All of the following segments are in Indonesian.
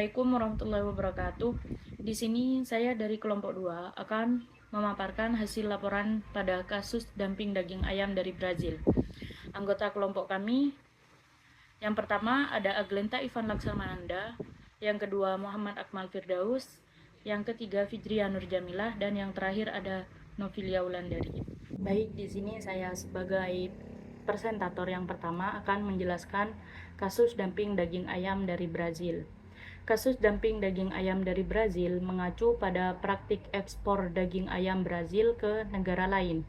Assalamualaikum warahmatullahi wabarakatuh. Di sini saya dari kelompok 2 akan memaparkan hasil laporan pada kasus dumping daging ayam dari Brazil. Anggota kelompok kami yang pertama ada Aglenta Ivan Laksamananda, yang kedua Muhammad Akmal Firdaus, yang ketiga Fitria Nur Jamilah, dan yang terakhir ada Novilia Wulandari. Baik, di sini saya sebagai presentator yang pertama akan menjelaskan kasus dumping daging ayam dari Brazil. Kasus dumping daging ayam dari Brazil mengacu pada praktik ekspor daging ayam Brazil ke negara lain,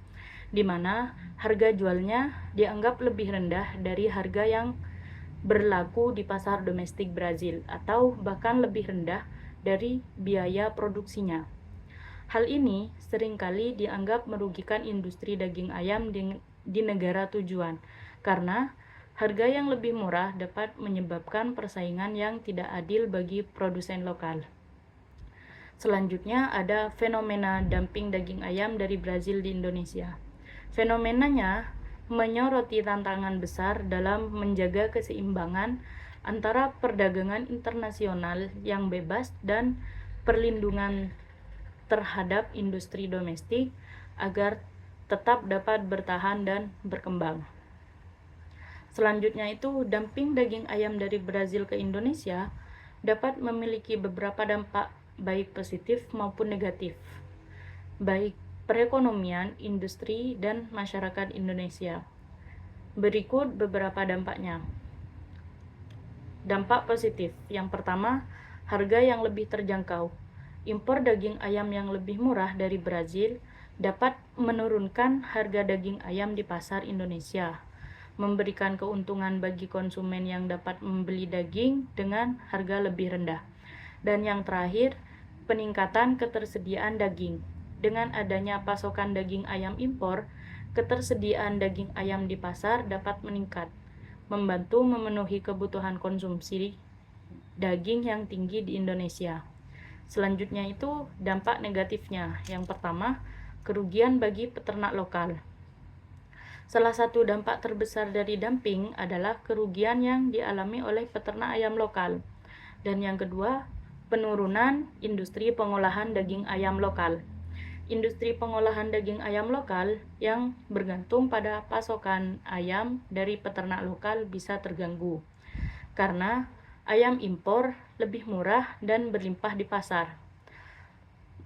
di mana harga jualnya dianggap lebih rendah dari harga yang berlaku di pasar domestik Brazil atau bahkan lebih rendah dari biaya produksinya. Hal ini seringkali dianggap merugikan industri daging ayam di negara tujuan, karena harga yang lebih murah dapat menyebabkan persaingan yang tidak adil bagi produsen lokal. Selanjutnya ada fenomena dumping daging ayam dari Brazil di Indonesia. Fenomenanya menyoroti tantangan besar dalam menjaga keseimbangan antara perdagangan internasional yang bebas dan perlindungan terhadap industri domestik agar tetap dapat bertahan dan berkembang. Selanjutnya itu, dumping daging ayam dari Brazil ke Indonesia dapat memiliki beberapa dampak baik positif maupun negatif, baik perekonomian, industri, dan masyarakat Indonesia. Berikut beberapa dampaknya. Dampak positif. Yang pertama, harga yang lebih terjangkau. Impor daging ayam yang lebih murah dari Brazil dapat menurunkan harga daging ayam di pasar Indonesia, memberikan keuntungan bagi konsumen yang dapat membeli daging dengan harga lebih rendah. Dan yang terakhir, peningkatan ketersediaan daging. Dengan adanya pasokan daging ayam impor, ketersediaan daging ayam di pasar dapat meningkat, membantu memenuhi kebutuhan konsumsi daging yang tinggi di Indonesia. Selanjutnya itu dampak negatifnya. Yang pertama, kerugian bagi peternak lokal. Salah satu dampak terbesar dari dumping adalah kerugian yang dialami oleh peternak ayam lokal. Dan yang kedua, penurunan industri pengolahan daging ayam lokal. Industri pengolahan daging ayam lokal yang bergantung pada pasokan ayam dari peternak lokal bisa terganggu, karena ayam impor lebih murah dan berlimpah di pasar.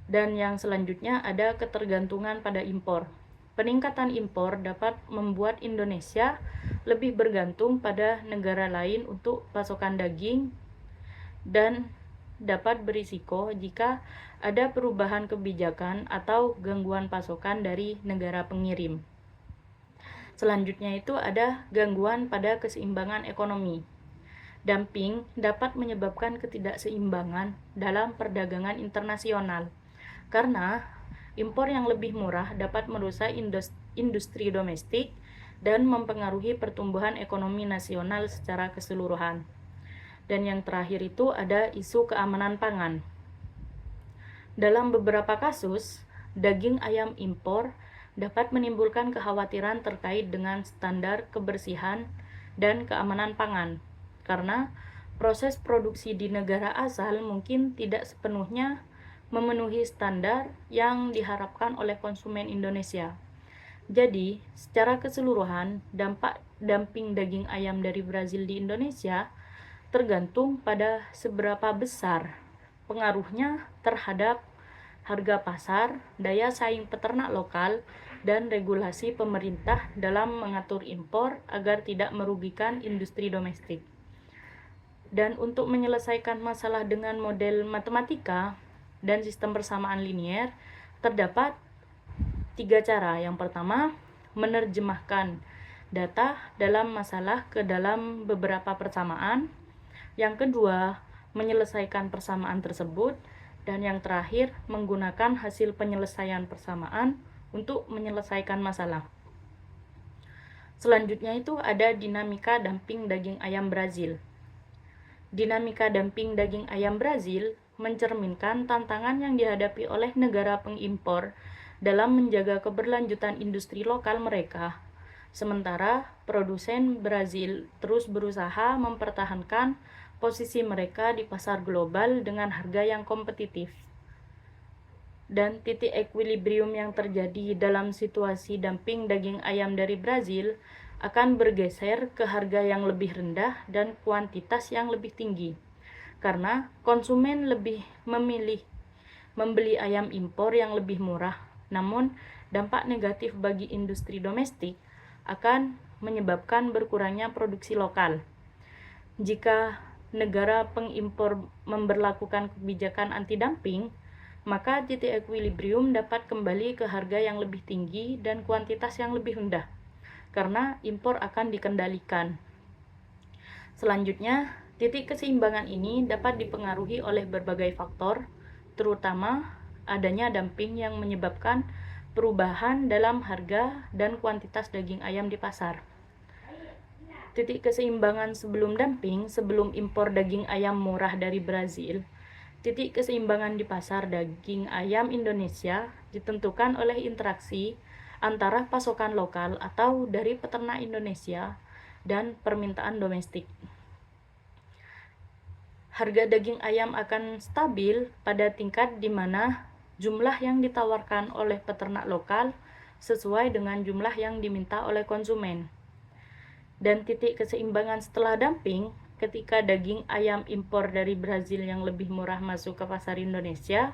Dan yang selanjutnya ada ketergantungan pada impor. Peningkatan impor dapat membuat Indonesia lebih bergantung pada negara lain untuk pasokan daging dan dapat berisiko jika ada perubahan kebijakan atau gangguan pasokan dari negara pengirim. Selanjutnya itu ada gangguan pada keseimbangan ekonomi. Dumping dapat menyebabkan ketidakseimbangan dalam perdagangan internasional, karena impor yang lebih murah dapat merusak industri domestik dan mempengaruhi pertumbuhan ekonomi nasional secara keseluruhan. Dan yang terakhir itu ada isu keamanan pangan. Dalam beberapa kasus, daging ayam impor dapat menimbulkan kekhawatiran terkait dengan standar kebersihan dan keamanan pangan, karena proses produksi di negara asal mungkin tidak sepenuhnya memenuhi standar yang diharapkan oleh konsumen Indonesia. Jadi, secara keseluruhan, dampak dumping daging ayam dari Brazil di Indonesia tergantung pada seberapa besar pengaruhnya terhadap harga pasar, daya saing peternak lokal, dan regulasi pemerintah dalam mengatur impor agar tidak merugikan industri domestik. Dan untuk menyelesaikan masalah dengan model matematika dan sistem persamaan linier, terdapat 3 cara. Yang pertama, menerjemahkan data dalam masalah ke dalam beberapa persamaan. Yang kedua, menyelesaikan persamaan tersebut. Dan yang terakhir, menggunakan hasil penyelesaian persamaan untuk menyelesaikan masalah. Selanjutnya itu ada dinamika dumping daging ayam Brazil. Dinamika dumping daging ayam Brazil mencerminkan tantangan yang dihadapi oleh negara pengimpor dalam menjaga keberlanjutan industri lokal mereka. Sementara produsen Brazil terus berusaha mempertahankan posisi mereka di pasar global dengan harga yang kompetitif. Dan titik equilibrium yang terjadi dalam situasi dumping daging ayam dari Brazil akan bergeser ke harga yang lebih rendah dan kuantitas yang lebih tinggi, karena konsumen lebih memilih membeli ayam impor yang lebih murah. Namun, dampak negatif bagi industri domestik akan menyebabkan berkurangnya produksi lokal. Jika negara pengimpor memberlakukan kebijakan anti-dumping, maka titik equilibrium dapat kembali ke harga yang lebih tinggi dan kuantitas yang lebih rendah, karena impor akan dikendalikan. Selanjutnya, titik keseimbangan ini dapat dipengaruhi oleh berbagai faktor, terutama adanya dumping yang menyebabkan perubahan dalam harga dan kuantitas daging ayam di pasar. Titik keseimbangan sebelum dumping, sebelum impor daging ayam murah dari Brazil, titik keseimbangan di pasar daging ayam Indonesia ditentukan oleh interaksi antara pasokan lokal atau dari peternak Indonesia dan permintaan domestik. Harga daging ayam akan stabil pada tingkat di mana jumlah yang ditawarkan oleh peternak lokal sesuai dengan jumlah yang diminta oleh konsumen. Dan titik keseimbangan setelah dumping, ketika daging ayam impor dari Brazil yang lebih murah masuk ke pasar Indonesia,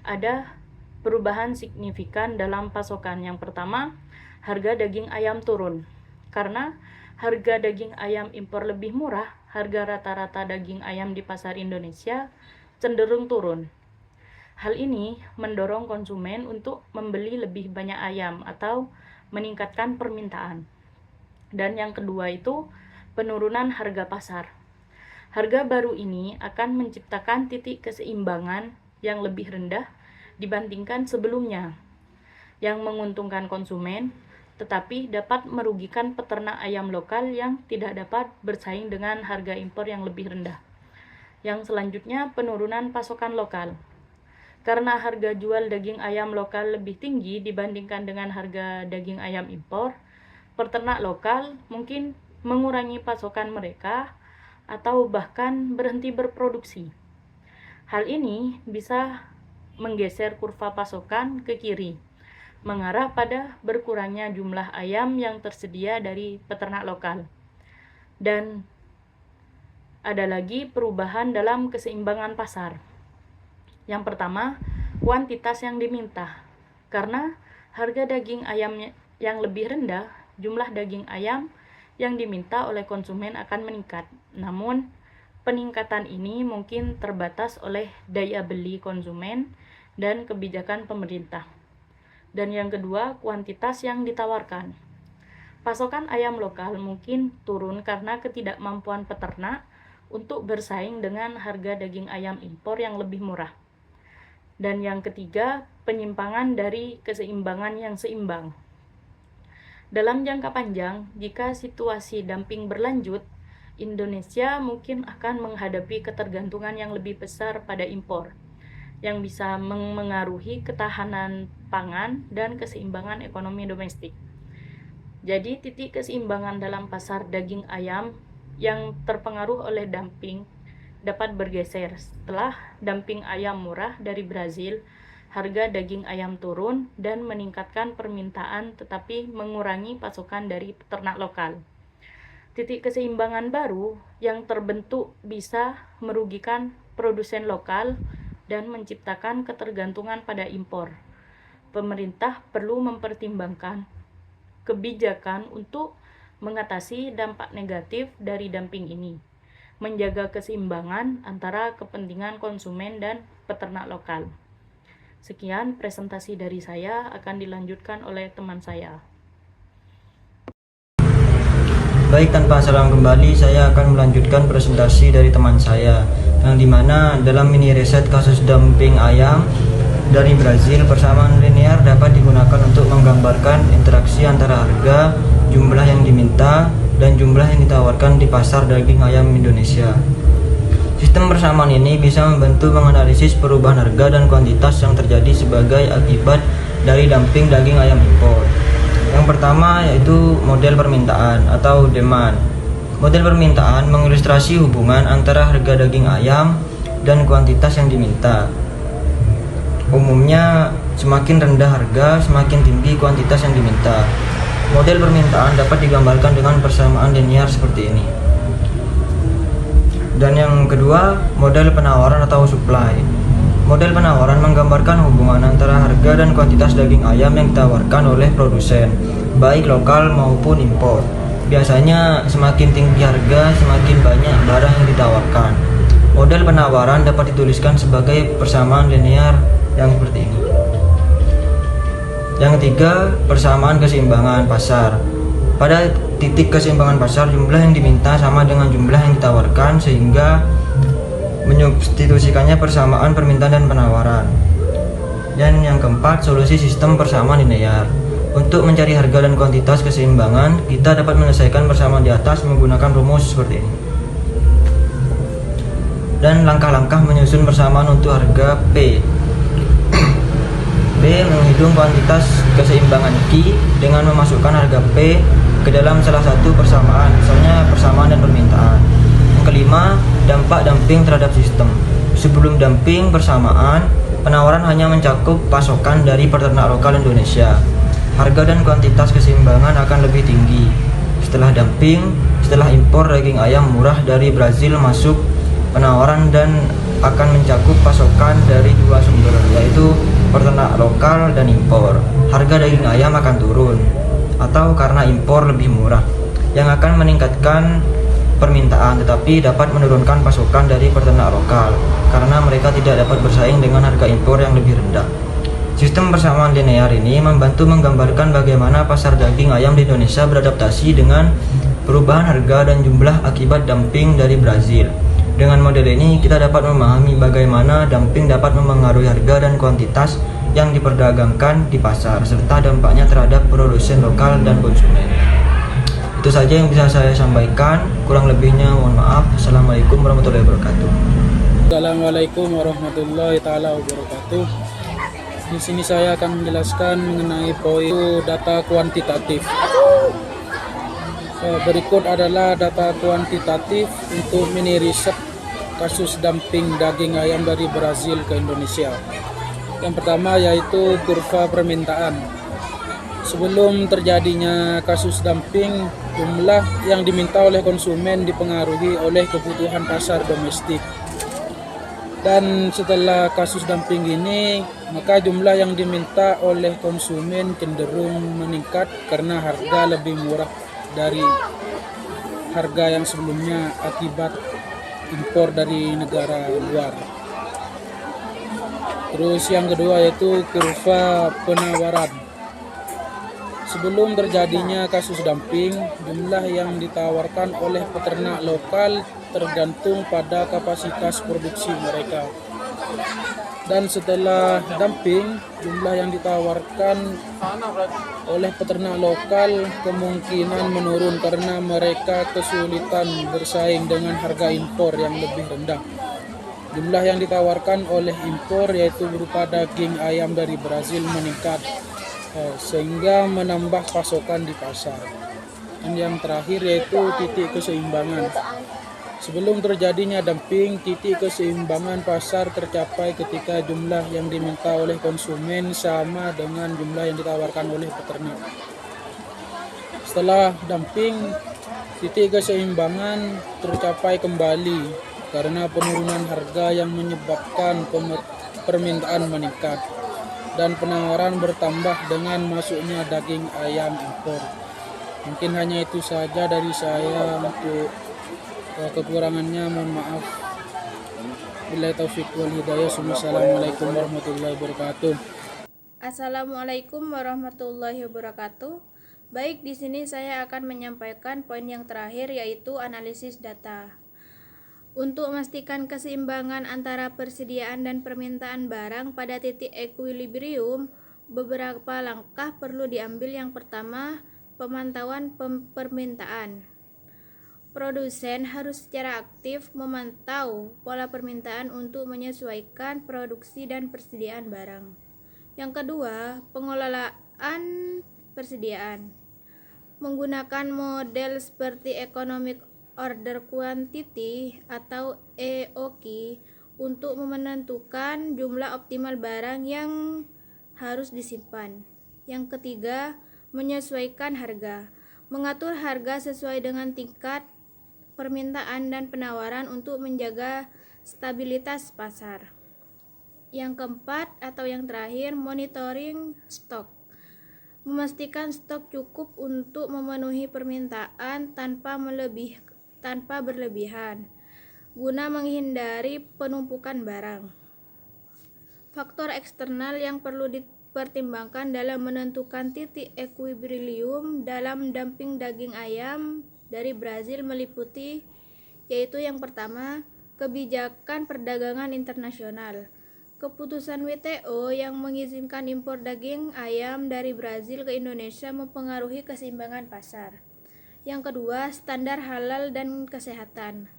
ada perubahan signifikan dalam pasokan. Yang pertama, harga daging ayam turun. Karena harga daging ayam impor lebih murah, harga rata-rata daging ayam di pasar Indonesia cenderung turun. Hal ini mendorong konsumen untuk membeli lebih banyak ayam atau meningkatkan permintaan. Dan yang kedua itu penurunan harga pasar. Harga baru ini akan menciptakan titik keseimbangan yang lebih rendah dibandingkan sebelumnya, yang menguntungkan konsumen, tetapi dapat merugikan peternak ayam lokal yang tidak dapat bersaing dengan harga impor yang lebih rendah. Yang selanjutnya, penurunan pasokan lokal. Karena harga jual daging ayam lokal lebih tinggi dibandingkan dengan harga daging ayam impor, peternak lokal mungkin mengurangi pasokan mereka atau bahkan berhenti berproduksi. Hal ini bisa menggeser kurva pasokan ke kiri, mengarah pada berkurangnya jumlah ayam yang tersedia dari peternak lokal. Dan ada lagi perubahan dalam keseimbangan pasar. Yang pertama, kuantitas yang diminta. Karena harga daging ayam yang lebih rendah, jumlah daging ayam yang diminta oleh konsumen akan meningkat. Namun, peningkatan ini mungkin terbatas oleh daya beli konsumen dan kebijakan pemerintah. Dan yang kedua, kuantitas yang ditawarkan. Pasokan ayam lokal mungkin turun karena ketidakmampuan peternak untuk bersaing dengan harga daging ayam impor yang lebih murah. Dan yang ketiga, penyimpangan dari keseimbangan yang seimbang. Dalam jangka panjang, jika situasi dumping berlanjut, Indonesia mungkin akan menghadapi ketergantungan yang lebih besar pada impor, yang bisa mengaruhi ketahanan pangan dan keseimbangan ekonomi domestik. Jadi, titik keseimbangan dalam pasar daging ayam yang terpengaruh oleh dumping dapat bergeser setelah dumping ayam murah dari Brazil. Harga daging ayam turun dan meningkatkan permintaan tetapi mengurangi pasokan dari peternak lokal. Titik keseimbangan baru yang terbentuk bisa merugikan produsen lokal dan menciptakan ketergantungan pada impor. Pemerintah perlu mempertimbangkan kebijakan untuk mengatasi dampak negatif dari dumping ini, menjaga keseimbangan antara kepentingan konsumen dan peternak lokal. Sekian presentasi dari saya, akan dilanjutkan oleh teman saya. Baik, tanpa salam kembali, saya akan melanjutkan presentasi dari teman saya, yang dimana dalam mini riset kasus dumping ayam dari Brazil, persamaan linear dapat digunakan untuk menggambarkan interaksi antara harga, jumlah yang diminta, dan jumlah yang ditawarkan di pasar daging ayam Indonesia. Sistem persamaan ini bisa membantu menganalisis perubahan harga dan kuantitas yang terjadi sebagai akibat dari dumping daging ayam impor. Yang pertama yaitu model permintaan atau demand. Model permintaan mengilustrasi hubungan antara harga daging ayam dan kuantitas yang diminta. Umumnya, semakin rendah harga, semakin tinggi kuantitas yang diminta. Model permintaan dapat digambarkan dengan persamaan linear seperti ini. Dan yang kedua, model penawaran atau supply. Model penawaran menggambarkan hubungan antara harga dan kuantitas daging ayam yang ditawarkan oleh produsen, baik lokal maupun impor. Biasanya semakin tinggi harga, semakin banyak barang yang ditawarkan. Model penawaran dapat dituliskan sebagai persamaan linear yang seperti ini. Yang ketiga, persamaan keseimbangan pasar. Pada titik keseimbangan pasar, jumlah yang diminta sama dengan jumlah yang ditawarkan, sehingga menyubstitusikannya persamaan permintaan dan penawaran. Dan yang keempat, solusi sistem persamaan linear. Untuk mencari harga dan kuantitas keseimbangan, kita dapat menyelesaikan persamaan di atas menggunakan rumus seperti ini. Dan langkah-langkah menyusun persamaan untuk harga P. B. Menghitung kuantitas keseimbangan Q dengan memasukkan harga P ke dalam salah satu persamaan, misalnya persamaan dan permintaan. Yang kelima, dampak dumping terhadap sistem. Sebelum dumping persamaan, penawaran hanya mencakup pasokan dari peternak lokal Indonesia. Harga dan kuantitas keseimbangan akan lebih tinggi. Setelah dumping, setelah impor daging ayam murah dari Brazil masuk, penawaran dan akan mencakup pasokan dari dua sumber, yaitu peternak lokal dan impor. Harga daging ayam akan turun, atau karena impor lebih murah, yang akan meningkatkan permintaan tetapi dapat menurunkan pasokan dari peternak lokal, karena mereka tidak dapat bersaing dengan harga impor yang lebih rendah. Sistem persamaan linear ini membantu menggambarkan bagaimana pasar daging ayam di Indonesia beradaptasi dengan perubahan harga dan jumlah akibat dumping dari Brazil. Dengan model ini, kita dapat memahami bagaimana dumping dapat memengaruhi harga dan kuantitas yang diperdagangkan di pasar, serta dampaknya terhadap produsen lokal dan konsumen. Itu saja yang bisa saya sampaikan, kurang lebihnya mohon maaf. Assalamualaikum warahmatullahi wabarakatuh. Assalamualaikum warahmatullahi taala wabarakatuh. Di sini saya akan menjelaskan mengenai poin data kuantitatif. Berikut adalah data kuantitatif untuk mini riset kasus dumping daging ayam dari Brazil ke Indonesia. Yang pertama yaitu kurva permintaan. Sebelum terjadinya kasus dumping, jumlah yang diminta oleh konsumen dipengaruhi oleh kebutuhan pasar domestik. Dan setelah kasus dumping ini, maka jumlah yang diminta oleh konsumen cenderung meningkat karena harga lebih murah dari harga yang sebelumnya akibat impor dari negara luar. Terus yang kedua yaitu kurva penawaran. Sebelum terjadinya kasus dumping, jumlah yang ditawarkan oleh peternak lokal tergantung pada kapasitas produksi mereka. Dan setelah dumping, jumlah yang ditawarkan oleh peternak lokal kemungkinan menurun karena mereka kesulitan bersaing dengan harga impor yang lebih rendah. Jumlah yang ditawarkan oleh impor yaitu berupa daging ayam dari Brazil meningkat, sehingga menambah pasokan di pasar. Dan yang terakhir yaitu titik keseimbangan. Sebelum terjadinya dumping, titik keseimbangan pasar tercapai ketika jumlah yang diminta oleh konsumen sama dengan jumlah yang ditawarkan oleh peternak. Setelah dumping, titik keseimbangan tercapai kembali karena penurunan harga yang menyebabkan permintaan meningkat dan penawaran bertambah dengan masuknya daging ayam impor. Mungkin hanya itu saja dari saya. Untuk kekurangannya mohon maaf. Billahi taufiq wal hidayah. Assalamualaikum warahmatullahi wabarakatuh. Assalamualaikum warahmatullahi wabarakatuh. Baik, di sini saya akan menyampaikan poin yang terakhir yaitu analisis data. Untuk memastikan keseimbangan antara persediaan dan permintaan barang pada titik equilibrium, beberapa langkah perlu diambil. Yang pertama, pemantauan permintaan. Produsen harus secara aktif memantau pola permintaan untuk menyesuaikan produksi dan persediaan barang. Yang kedua, pengelolaan persediaan. Menggunakan model seperti economic order quantity atau EOQ untuk menentukan jumlah optimal barang yang harus disimpan. Yang ketiga, menyesuaikan harga. Mengatur harga sesuai dengan tingkat permintaan dan penawaran untuk menjaga stabilitas pasar. Yang keempat atau yang terakhir, monitoring stok. Memastikan stok cukup untuk memenuhi permintaan tanpa berlebihan, guna menghindari penumpukan barang. Faktor eksternal yang perlu dipertimbangkan dalam menentukan titik equilibrium dalam dumping daging ayam dari Brazil meliputi, yaitu yang pertama, kebijakan perdagangan internasional. Keputusan WTO yang mengizinkan impor daging ayam dari Brazil ke Indonesia mempengaruhi keseimbangan pasar. Yang kedua, standar halal dan kesehatan.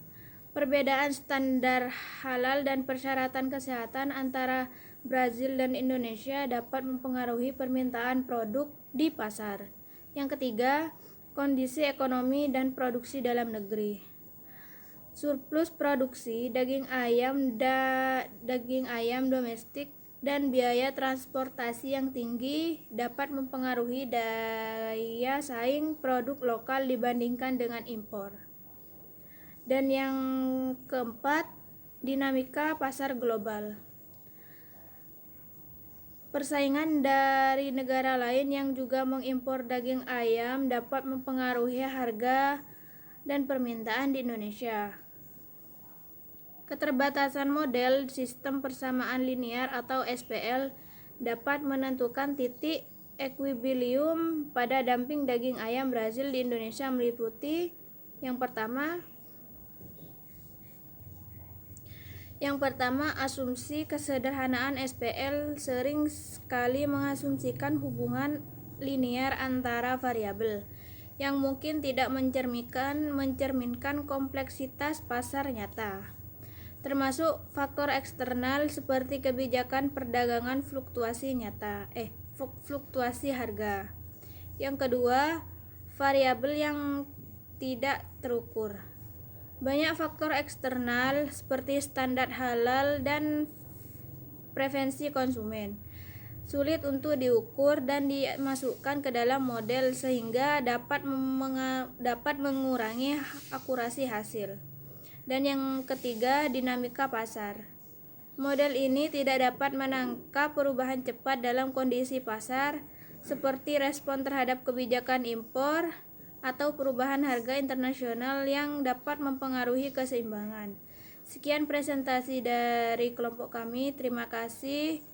Perbedaan standar halal dan persyaratan kesehatan antara Brazil dan Indonesia dapat mempengaruhi permintaan produk di pasar. Yang ketiga, kondisi ekonomi dan produksi dalam negeri. Surplus produksi daging ayam domestik dan biaya transportasi yang tinggi dapat mempengaruhi daya saing produk lokal dibandingkan dengan impor. Dan yang keempat, dinamika pasar global. Persaingan dari negara lain yang juga mengimpor daging ayam dapat mempengaruhi harga dan permintaan di Indonesia. Keterbatasan model sistem persamaan linear atau SPL dapat menentukan titik equilibrium pada dumping daging ayam Brazil di Indonesia meliputi yang pertama, asumsi kesederhanaan SPL sering sekali mengasumsikan hubungan linear antara variabel yang mungkin tidak mencerminkan kompleksitas pasar nyata, termasuk faktor eksternal seperti kebijakan perdagangan fluktuasi harga. Yang kedua, variabel yang tidak terukur. Banyak faktor eksternal seperti standar halal dan preferensi konsumen sulit untuk diukur dan dimasukkan ke dalam model sehingga dapat mengurangi akurasi hasil. Dan yang ketiga, dinamika pasar. Model ini tidak dapat menangkap perubahan cepat dalam kondisi pasar seperti respon terhadap kebijakan impor atau perubahan harga internasional yang dapat mempengaruhi keseimbangan. Sekian presentasi dari kelompok kami. Terima kasih.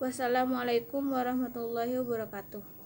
Wassalamualaikum warahmatullahi wabarakatuh.